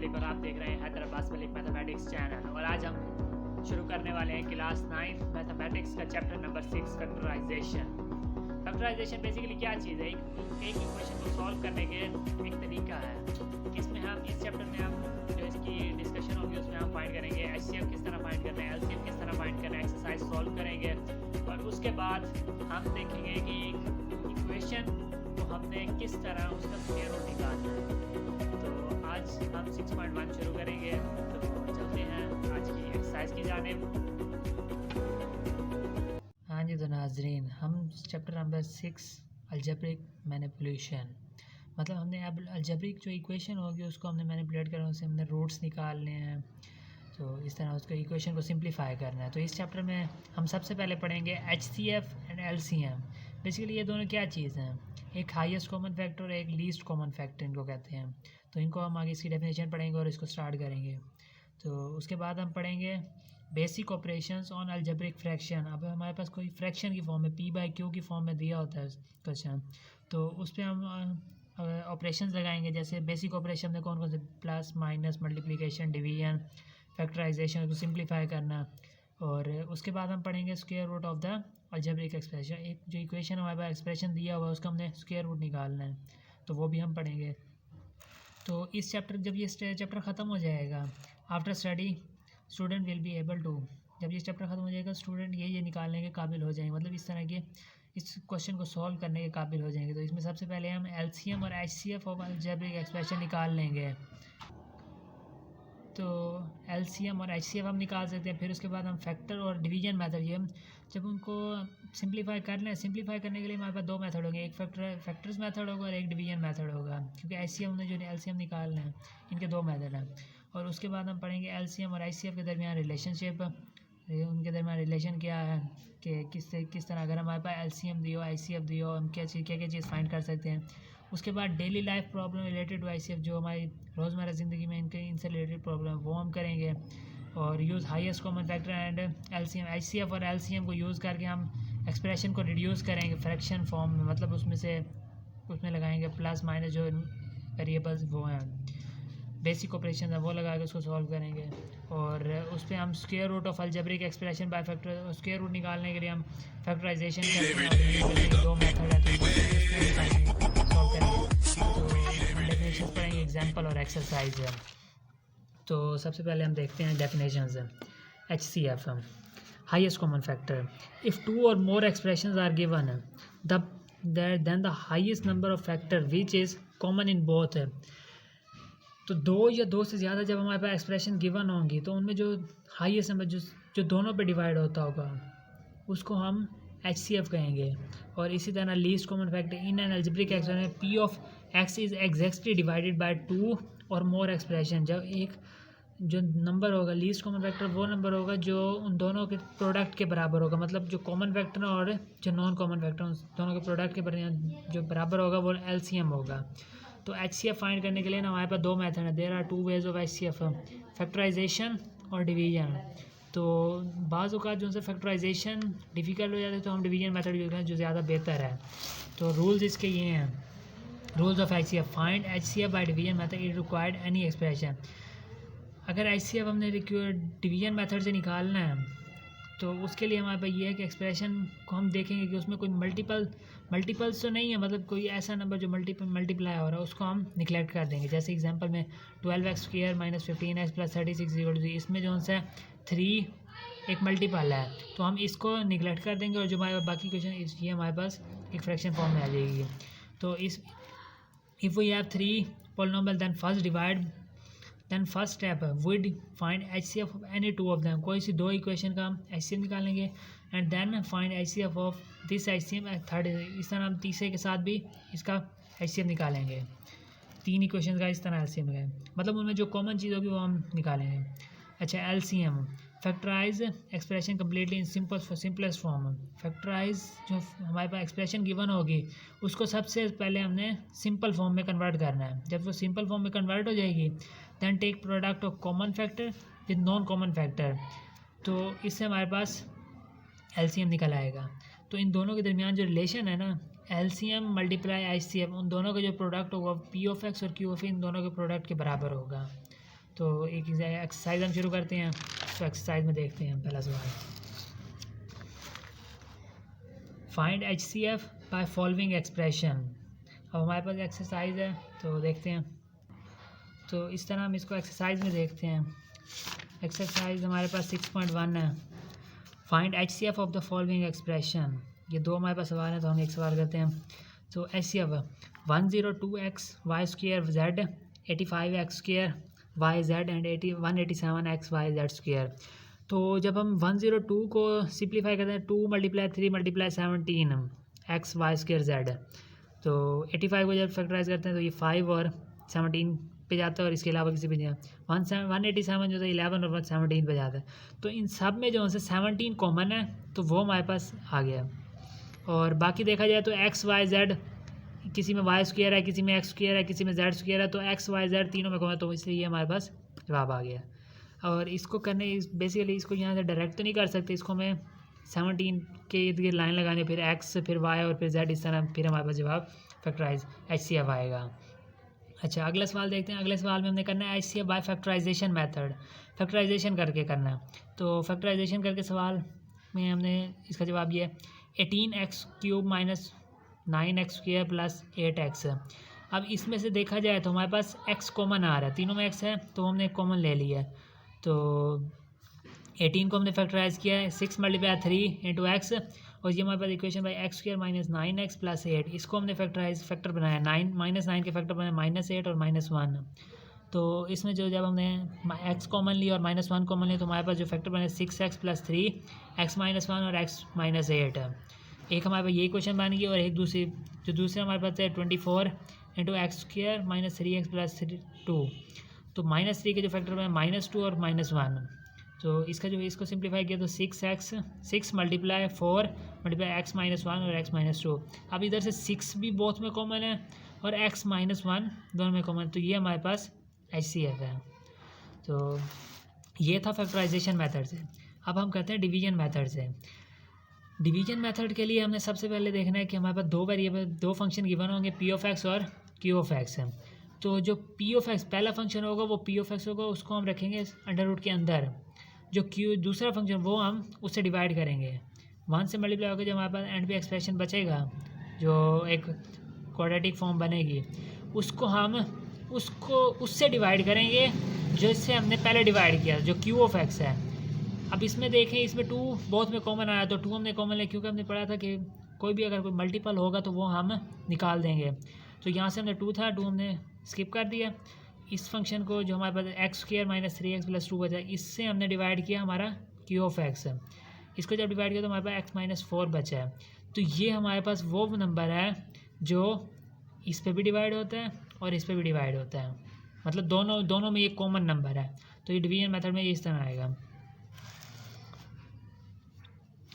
मलिक और आप देख रहे हैं हैदराबाद मलिक मैथमेटिक्स चैनल। और आज हम शुरू करने वाले हैं क्लास 9 मैथमेटिक्स का chapter number 6 factorisation. Factorisation basically क्या चीज़ है? एक इक्वेशन को सॉल्व करने के एक तरीका है। इसमें हम इस चैप्टर में हम जो इसकी डिस्कशन होगी उसमें हम फाइंड करेंगे HCF किस तरह फाइंड करना है, LCM किस तरह फाइंड करना है, एक्सरसाइज सॉल्व करेंगे और उसके बाद हम देखेंगे कि इक्वेशन को हमने किस तरह उसका स्क्वायर रूट निकालना है। तो आज हम 6.1 शुरू करेंगे, तो चलते हैं आज की एक्सरसाइज की जानिब। हाँ जी, तो नाजरीन हम चैप्टर नंबर 6 अलजेब्रिक मैनिपुलेशन, मतलब हमने अब अलजेब्रिक जो इक्वेशन होगी उसको हमने मैनिपुलेट करना, उससे हमने रूट्स निकालने हैं। तो इस तरह उसको इक्वेशन को सिंप्लीफाई करना है। तो इस चैप्टर में हम सबसे पहले पढ़ेंगे HCF एंड LCM। बेसिकली ये दोनों क्या चीज़ हैं? एक हाईएस्ट कॉमन फैक्टर और एक लीस्ट कॉमन फैक्टर इनको कहते हैं। तो इनको हम आगे इसकी डेफिनेशन पढ़ेंगे और इसको स्टार्ट करेंगे। तो उसके बाद हम पढ़ेंगे basic operations on algebraic fraction. अब हमारे पास कोई फ्रैक्शन की फॉर्म में P/Q की फॉर्म में दिया होता है क्वेश्चन, तो उस पर हम ऑपरेशंस लगाएंगे। जैसे बेसिक ऑपरेशन में कौन कौन से, plus minus multiplication division factorisation को सिंप्लीफाई करना। और उसके बाद हम पढ़ेंगे square root of the algebraic expression. एक जो इक्वेशन हमारे पास एक्सप्रेशन दिया हुआ है उसका हमने स्क्वायर रूट निकालना है, तो वो भी हम पढ़ेंगे। तो इस चैप्टर जब ये चैप्टर ख़त्म हो जाएगा, after study student will be able to, जब ये चैप्टर ख़त्म हो जाएगा स्टूडेंट ये निकालने के काबिल हो जाएंगे, मतलब इस तरह के इस क्वेश्चन को सॉल्व करने के काबिल हो जाएंगे। तो इसमें सबसे पहले हम LCM और HCF ऑफ अलजेब्रिक एक्सप्रेशन निकाल लेंगे। तो LCM और HCF हम निकाल सकते हैं। फिर उसके बाद हम फैक्टर और डिवीजन मेथड, ये जब उनको सिंप्लीफाई करना है, सिंप्लीफाई करने के लिए हमारे पास दो मेथड होंगे, एक फैक्टर्स मेथड होगा और एक डिवीजन मेथड होगा, क्योंकि HCM ने जो LCM निकालना है इनके दो मेथड हैं। और उसके बाद हम पढ़ेंगे LCM और HCF के दरमियान रिलेशनशिप, उनके दरमियान रिलेशन क्या है कि किस तरह अगर हमारे पास LCM दियो HCF दियो हम क्या चीज़ फाइंड कर सकते हैं। उसके बाद daily life problem related to HCF, जो हमारी रोज़मर्रा ज़िंदगी में इनसे रिलेटेड प्रॉब्लम है वो हम करेंगे। और use highest common factor and LCM, HCF और LCM को यूज़ करके हम एक्सप्रेशन को रिड्यूस करेंगे फ्रैक्शन फॉर्म में, मतलब उसमें लगाएंगे प्लस माइनस जो वेरिएबल्स वो हैं, बेसिक ऑपरेशन है वो लगा के उसको सॉल्व करेंगे। और उस पर हम square root of algebraic expression by factor, square root निकालने के लिए हम फैक्टराइजेशन करते हैं। दो मेथड है तो सॉल्व करेंगे। तो डेफिनेशन पढ़ेंगे, एग्जांपल और एक्सरसाइज है। तो सबसे पहले हम देखते हैं डेफिनेशंस है। HCF highest common factor, if two or more expressions are given then the highest number of factor which is common in both है। तो दो या दो से ज़्यादा जब हमारे पास एक्सप्रेशन गिवन होंगी तो उनमें जो हाईएस्ट नंबर जो दोनों पे डिवाइड होता होगा उसको हम HCF कहेंगे। और इसी तरह least common factor in an algebraic expression P of X is exactly divided by two or more expression. जब एक जो नंबर होगा लीस्ट कॉमन फैक्टर वो नंबर होगा जो उन दोनों के प्रोडक्ट के बराबर होगा, मतलब जो कॉमन फैक्टर और जो नॉन कॉमन फैक्टर उन दोनों के प्रोडक्ट के जो बराबर होगा वो LCM होगा। तो HCF फाइंड करने के लिए ना हमारे पास दो मेथड है, there are two ways of HCF, factorisation और डिवीजन। तो बाज़ औक़ात जो उनसे फैक्टराइजेशन डिफ़िकल्ट हो जाता है तो हम डिवीजन मेथड यूज़ करें जो ज़्यादा बेहतर है। तो रूल्स इसके ये हैं, rules of HCF, find HCF by division method it required any expression. अगर HCF हमने डिवीजन मेथड से निकालना है तो उसके लिए हमारे पास ये है कि एक्सप्रेशन को हम देखेंगे कि उसमें कोई मल्टीपल्स तो नहीं है, मतलब कोई ऐसा नंबर जो मल्टीप्लाई हो रहा है उसको हम निगलेक्ट कर देंगे। जैसे एग्जांपल में 12x² - 15x + 36 = 0, इसमें जो है 3 एक मल्टीपल है तो हम इसको निगलेक्ट कर देंगे और जो हमारे बाकी क्वेश्चन ये हमारे पास एक फ्रैक्शन फॉर्म में आ जाएगी। तो if we have 3 polynomial then first step would find HCF of any two of them, कोई सी दो इक्वेशन का हम HCF निकालेंगे and then find HCF of this HCM third. इस तरह हम तीसरे के साथ भी इसका HCF निकालेंगे, तीन इक्वेशन का इस तरह HCF है, मतलब उनमें जो कॉमन चीज़ होगी वो हम निकालेंगे। अच्छा, LCM factorise expression completely in simplest form. Factorise जो हमारे पास एक्सप्रेशन गिवन होगी उसको सबसे पहले हमने सिंपल फॉर्म में कन्वर्ट करना है। जब वो सिंपल फॉर्म में कन्वर्ट हो जाएगी then take product of common factor with non common factor, तो इससे हमारे पास LCM निकल आएगा। तो इन दोनों के दरमियान जो रिलेशन है ना, LCM × HCF, उन दोनों का जो प्रोडक्ट होगा P ऑफ X और Q ऑफ इन दोनों के प्रोडक्ट के बराबर होगा। तो एक एक्सरसाइज हम शुरू करते हैं। तो एक्सरसाइज में देखते हैं पहला सवाल, find HCF by following expression. अब हमारे पास एक्सरसाइज है तो देखते हैं। तो इस तरह हम इसको एक्सरसाइज में देखते हैं। एक्सरसाइज हमारे पास 6.1 है, find HCF of the following expression. ये दो हमारे पास सवाल हैं तो हम एक सवाल करते हैं। तो HCF 102x y square z 85x square y z and 187x y z square. तो जब हम 102 को सिंप्लीफाई करते हैं 2 × 3 × 17 x y स्क्वायर z, तो 85 को जब फैक्टराइज करते हैं तो ये 5 और 17 पे जाता है और इसके अलावा किसी पे नहीं। 187 जो है 11 और 17 पे जाता है। तो इन सब में जो है 17 कॉमन है तो वो हमारे पास आ गया। और बाकी देखा जाए तो एक्स वाई जेड, किसी में वाई स्क्वायर है, किसी में एक्स स्क्वायर है, किसी में जेड स्क्वायर है, तो एक्स वाई जेड तीनों में कॉमन है, तो इसलिए ये हमारे पास जवाब आ गया। और इसको करने बेसिकली इसको यहाँ से डायरेक्ट तो नहीं कर सकते, इसको हमें 17 के इर्द गिर्द लाइन लगाने, फिर एक्स फिर वाई और फिर जेड, इस तरह फिर हमारे पास जवाब फैक्टराइज HCF आएगा। अच्छा, अगला सवाल देखते हैं। अगले सवाल में हमने करना है HCF by factorisation method, factorisation करके करना है। तो फैक्टराइजेशन करके सवाल में हमने इसका जवाब ये है 18x³ - 9x² + 8x। अब इसमें से देखा जाए तो हमारे पास x कॉमन आ रहा है, तीनों में x है तो हमने कॉमन ले लिया है। तो 18 को हमने फैक्टराइज किया है 6 × 3 × x, और ये हमारे पास इक्वेशन बाई x² - 9x + 8, इसको हमने फैक्टर बनाया 9 के फैक्टर बनाया -8 और -1। तो इसमें जो जब हमने x कॉमन लिया और -1 कॉमन लिया तो हमारे पास जो फैक्टर बने 6x + 3 x - 1 और x - 8। एक हमारे पास ये क्वेश्चन बन गई, और एक दूसरे हमारे पास है 24 × x² - 3x + 2। तो -3 के जो फैक्टर बने -2 और -1। तो इसका जो इसको सिंप्लीफाई किया तो 6 × 4 × x - 1 और x - 2। अब इधर से 6 भी बोथ में कॉमन है और x - 1 दोनों में कॉमन, तो ये हमारे पास HCF है। तो ये था फैक्टराइजेशन मेथड से। अब हम करते हैं डिवीजन मेथड से। डिवीजन मेथड के लिए हमने सबसे पहले देखना है कि हमारे पास दो फंक्शन गिवन होंगे p(x) और q(x) है। तो जो p(x) पहला फंक्शन होगा वो p(x) होगा, उसको हम रखेंगे अंडर रूट के अंदर। जो q दूसरा फंक्शन वो हम उससे डिवाइड करेंगे, 1 से मल्टीप्लाई होकर जो हमारे पास एंड पे एक्सप्रेशन बचेगा, जो एक क्वाड्रेटिक फॉर्म बनेगी, उसको उससे डिवाइड करेंगे जो इससे हमने पहले डिवाइड किया, जो q(x) है। अब इसमें देखें, इसमें 2 बहुत में कॉमन आया तो 2 हमने कॉमन लिया, क्योंकि हमने पढ़ा था कि कोई भी अगर कोई मल्टीपल होगा तो वो हम निकाल देंगे। तो यहाँ से हमने 2 था, 2 हमने स्किप कर दिया। इस फंक्शन को जो हमारे पास x² - 3x + 2 बचा, इससे हमने डिवाइड किया हमारा q(x). इसको जब डिवाइड किया तो हमारे पास x - 4 बचा है। तो ये हमारे पास वो नंबर है जो इस पे भी डिवाइड होता है और इस पे भी डिवाइड होता है, मतलब दोनों में ये कॉमन नंबर है। तो ये डिवीजन मेथड में ये इस तरह आएगा।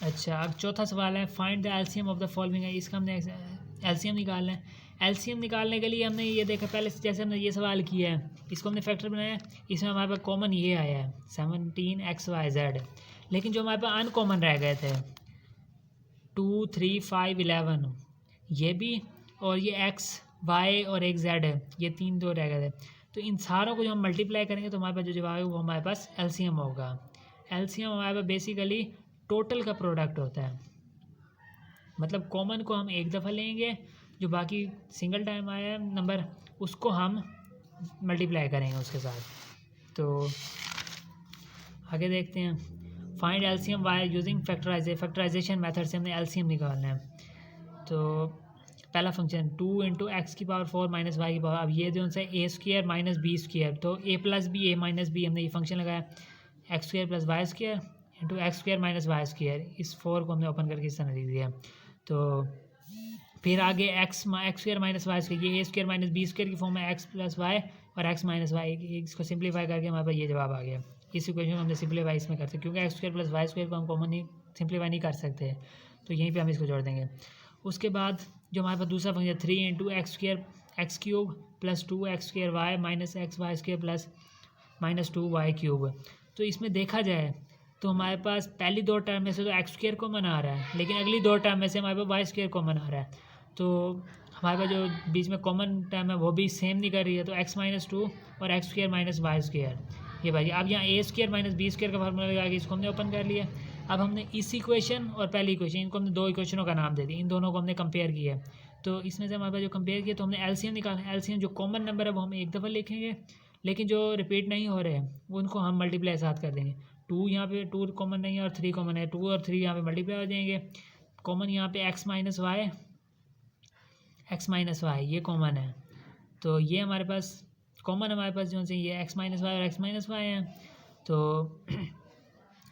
अच्छा, अब चौथा सवाल है find the LCM of the following है। इसका हमने एलसीएम निकालना है। एलसीएम निकालने के लिए हमने ये देखा, पहले जैसे हमने ये सवाल किया है, इसको हमने फैक्टर बनाया, इसमें हमारे पास कॉमन ये आया है 17xyz, लेकिन जो हमारे पास अनकॉमन रह गए थे 2, 3, 5, 11, ये भी, और ये x, y और एक z है, ये 3 दो रह गए थे। तो इन सारों को जो हम मल्टीप्लाई करेंगे तो हमारे पास जो जवाब है वो हमारे पास एलसीएम होगा। एलसीएम हमारे पास बेसिकली टोटल का प्रोडक्ट होता है, मतलब कॉमन को हम एक दफ़ा लेंगे, जो बाकी सिंगल टाइम आया है नंबर उसको हम मल्टीप्लाई करेंगे उसके साथ। तो आगे देखते हैं, find LCM by using factorisation method से हमने एलसीएम निकालना है। तो पहला फंक्शन 2 × x⁴ - y, अब ये जो है a² - b², तो a + b a - b हमने ये फंक्शन लगाया, x² + y² × x² - y², इस 4 को हमने ओपन करके इस तरह लिख दिया। तो फिर आगे x² - y², ये a² - b² की फॉर्म में x + y और x - y, इसको सिंप्लीफाई करके हमारे पास ये जवाब आ गया। इस इक्वेशन को हमने सिंप्लीफाई इसमें करते, क्योंकि x² + y² को हम कॉमन नहीं सिंप्लीफाई नहीं कर सकते, तो यहीं पे हम इसको जोड़ देंगे। उसके बाद जो हमारे पास दूसरा function 3 × x³ + 2x²y - xy² + -2y³, तो इसमें देखा जाए तो हमारे पास पहली 2 टर्म में से तो x² कॉमन आ रहा है, लेकिन अगली 2 टर्म में से हमारे पास y² कॉमन आ रहा है। तो हमारे पास जो बीच में कॉमन टर्म है वो भी सेम नहीं कर रही है, तो x-2 और x² माइनस y², ये भाई अब यहाँ a² माइनस b² का फार्मूला लगा के इसको हमने ओपन कर लिया। अब हमने इस इक्वेशन और पहली इक्वेशन, इनको हमने दो इक्वेशनों का नाम दे दिया, इन दोनों को हमने कंपेयर किया है। तो इसमें से हमारे पास जो कंपेयर किया तो हमने एलसीएम निकाला। एलसीएम जो कॉमन नंबर है वो हम एक दफ़ा लिखेंगे, लेकिन जो रिपीट नहीं हो रहे हैं उनको हम मल्टीप्लाई साथ कर देंगे। 2 यहाँ पे 2 कॉमन नहीं है और 3 कॉमन है, 2 और 3 यहाँ पे मल्टीप्लाई हो जाएंगे। कॉमन यहाँ पे x माइनस वाई ये कॉमन है, तो ये हमारे पास कॉमन हमारे पास जो से ये x माइनस वाई और x माइनस वाई है, तो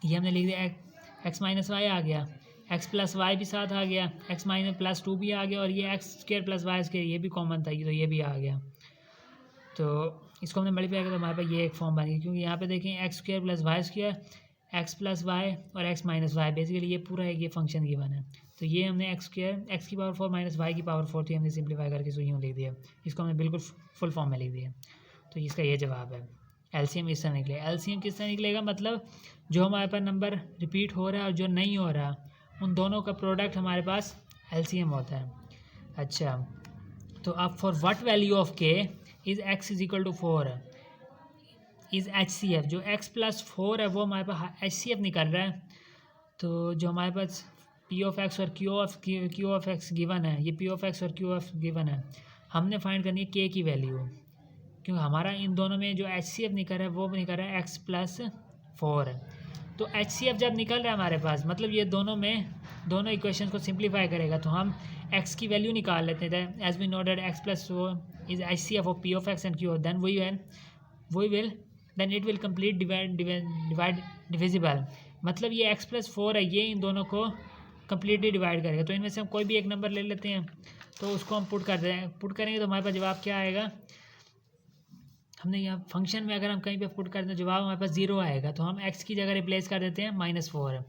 ये हमने लिख दिया x माइनस वाई आ गया, x प्लस वाई भी साथ आ गया, x माइनस प्लस 2 भी आ गया, और ये x² प्लस y² ये भी कॉमन था, तो ये भी आ गया। तो इसको हमने मल्टीप्लाई किया तो हमारे पास ये एक फॉर्म बन गई, क्योंकि यहाँ पे देखें x² plus y², x plus y और x माइनस वाई, बेसिकली ये पूरा एक ये फंक्शन गिवन है। तो ये हमने x² x की पावर 4 माइनस y की पावर 4 थी, हमने सिंप्लीफाई करके इसको यूँ लिख दिया, इसको हमने बिल्कुल फुल फॉर्म में लिख दिया। तो इसका ये जवाब है। एलसीएम इस तरह निकलेगा। एलसीएम किस तरह निकलेगा, मतलब जो हमारे पास नंबर रिपीट हो रहा है और जो नहीं हो रहा उन दोनों का प्रोडक्ट हमारे पास एलसीएम होता है। अच्छा, तो अब for what value of k is x is equal to 4 is HCF, जो x प्लस 4 है वो हमारे पास HCF निकल रहा है। तो जो हमारे पास P ऑफ x और Q ऑफ x गिवन है, ये P ऑफ x और Q ऑफ गिवन है, हमने फाइंड करनी है k की वैल्यू, क्योंकि हमारा इन दोनों में जो HCF निकल रहा है वो निकल रहा है x प्लस 4। तो HCF जब निकल रहा है हमारे पास, मतलब ये दोनों इक्वेशन को सिंप्लीफाई करेगा, तो हम x की वैल्यू निकाल लेते हैं। As we know that x plus 4 is HCF of P of x and Q, then it will complete divide divisible, मतलब ये x प्लस 4 है, ये इन दोनों को कम्प्लीटली डिवाइड करेगा। तो इनमें से हम कोई भी एक नंबर ले लेते हैं, तो उसको हम पुट करेंगे तो हमारे पास जवाब क्या आएगा। हमने यहाँ फंक्शन में अगर हम कहीं पे पुट करते हैं जवाब हमारे पास 0 आएगा, तो हम x की जगह रिप्लेस कर देते हैं -4।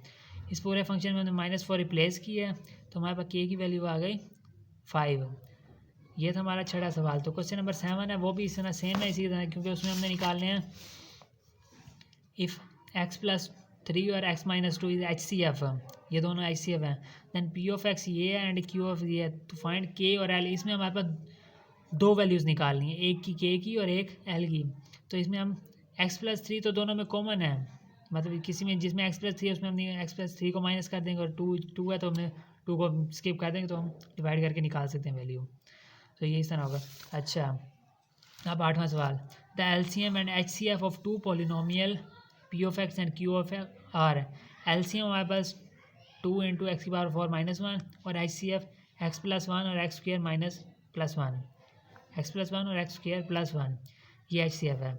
इस पूरे फंक्शन में हमने -4 रिप्लेस किया, तो हमारे पास k की वैल्यू आ गई 5। ये था हमारा छठा सवाल। तो क्वेश्चन नंबर 7 है, वो भी इस तरह सेम है इसी तरह, क्योंकि उसमें हमने निकालने हैं इफ़ x प्लस 3 और x माइनस 2 इज HCF, ये दोनों HCF हैं, दैन P ऑफ x ये है एंड Q ऑफ ये है, तो फाइंड k और l। इसमें हमारे पास दो वैल्यूज़ निकालनी है, एक की k की और एक l की। तो इसमें हम x प्लस 3 तो दोनों में कॉमन है, मतलब किसी में जिसमें x प्लस 3 है उसमें हम x प्लस 3 को माइनस कर देंगे, और 2 है तो हमने 2 को स्किप कर देंगे, तो हम डिवाइड करके निकाल सकते हैं वैल्यू। तो ये इस तरह होगा। अच्छा, अब 8वां सवाल, the LCM and HCF of 2 polynomial P of x and Q of r। LCM हमारे पास 2 × x की पावर 4 -1 और HCF x प्लस 1 और x² minus plus 1, x plus 1 और x² प्लस 1, ये HCF है।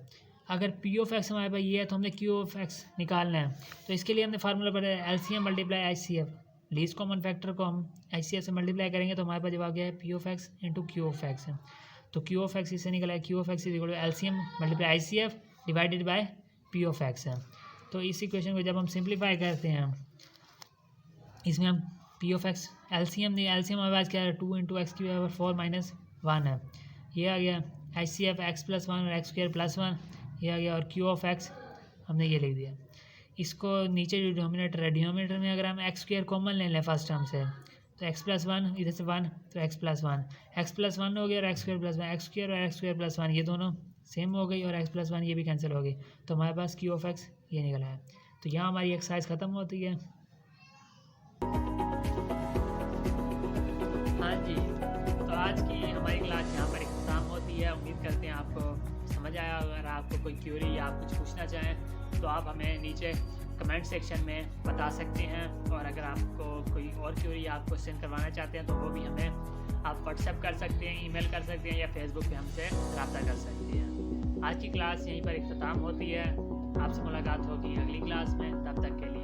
अगर P ऑफ x हमारे पास ये है तो हमने Q ऑफ x निकालना है, तो इसके लिए हमने फार्मूला पढ़ा है LCM multiply HCF, least common factor को हम HCF से मल्टीप्लाई करेंगे, तो हमारे पास जवाब क्या है P of x × Q of x। तो Q ऑफ x इससे निकला है, Q of x is equal to LCM multiply HCF divided by P of x है। तो इस इक्वेशन को जब हम सिंप्लीफाई करते हैं, इसमें हम P ऑफ x एलसीएम हमारे पास क्या है 2 × x की पावर 4 माइनस 1 है, ये आ गया। HCF x प्लस 1 और x² प्लस 1 ये आ गया, और Q ऑफ x हमने ये लिख दिया। इसको नीचे जो डिनोमिनेटर है, डिनोमिनेटर में अगर हम x² कॉमन ले लें फर्स्ट टर्म से, तो x प्लस 1 इधर से 1 तो x प्लस 1 हो गया, और x² प्लस 1 x² और x² प्लस 1 ये दोनों सेम हो गई, और x प्लस 1 ये भी कैंसिल हो गई, तो हमारे पास Q ऑफ x ये निकला है। तो यहाँ हमारी एक्सरसाइज ख़त्म होती है। हाँ जी, तो आज की हमारी क्लास यहाँ पर इख्तिताम होती है। उम्मीद करते हैं आपको समझ आया। अगर आपको कोई क्यूरी या आप कुछ पूछना चाहें तो आप हमें नीचे कमेंट सेक्शन में बता सकते हैं, और अगर आपको कोई और क्यूरी या आप क्वेश्चन करवाना चाहते हैं तो वो भी हमें आप व्हाट्सएप कर सकते हैं, ईमेल कर सकते हैं, या फेसबुक पे हमसे रब्ता कर सकते हैं। आज की क्लास यहीं पर इख्तिताम होती है। आपसे मुलाकात होगी अगली क्लास में, तब तक के लिए